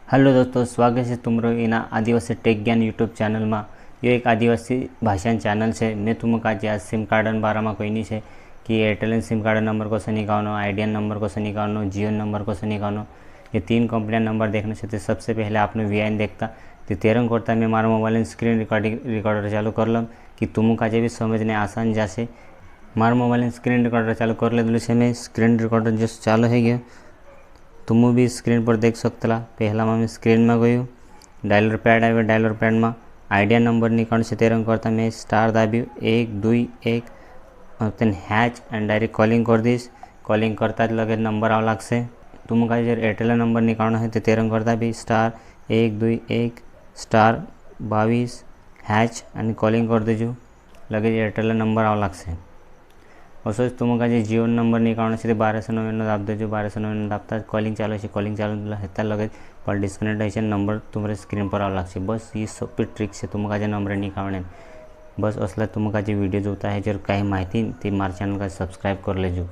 Hello दोस्तों, स्वागत है तुमरो इना आदिवासी टेक ज्ञान यूट्यूब चैनल में। यो एक आदिवासी भाषा चैनल है। मैं तुमको आज सिम कार्डन बारे में कोई नहीं है कि एयरटेल सिम कार्ड नंबर को निकालना, आइडिया नंबर को निकालना, जियो नंबर को निकालना। ये तीन कंपनियां नंबर देखने से तो सबसे पहले आपने वीआईन देखता तो तेरंग करता मैं मारा मोबाइल स्क्रीन रिकॉर्डर चालू कर लम कि तुमको आज भी समझने आसान जासे। मारा मोबाइल स्क्रीन रिकॉर्डर चालू कर ले से मैं स्क्रीन रिकॉर्डर जो चालू है गया तुम भी स्क्रीन पर देख सकता। पहला मैं स्क्रीन में गयो, डायलर पैड आए, डायलर पैड में आइडिया नंबर निकाल से तेरंग करता मैं स्टार दाब्यू 1 2 1 तेन हैच एंड डायरेक्ट कॉलिंग कर दीस। कॉलिंग करता लगे नंबर आव लागसे। तुमका जर एयरटेल नंबर निकालना है तो तेरंग करता भी star 1 2 1 star 22 hatch and calling कर दीजो, लगे एयरटेल नंबर आव लागसे। असोच तुमका जे जियो नंबर निकालना से 1299 दाब देजो। 1299 दाबता कॉलिंग चालू है, कॉलिंग चालू हेता लगे कॉल डिस्कनेक्ट है नंबर तुम्हारे स्क्रीन पर आव लागसे। बस ये सब ट्रिक से तुमका जे नंबर निकालने। बस असला तुमका जे वीडियो जोता है जर काही माहिती ते मार चैनल का सब्सक्राइब कर लेजो।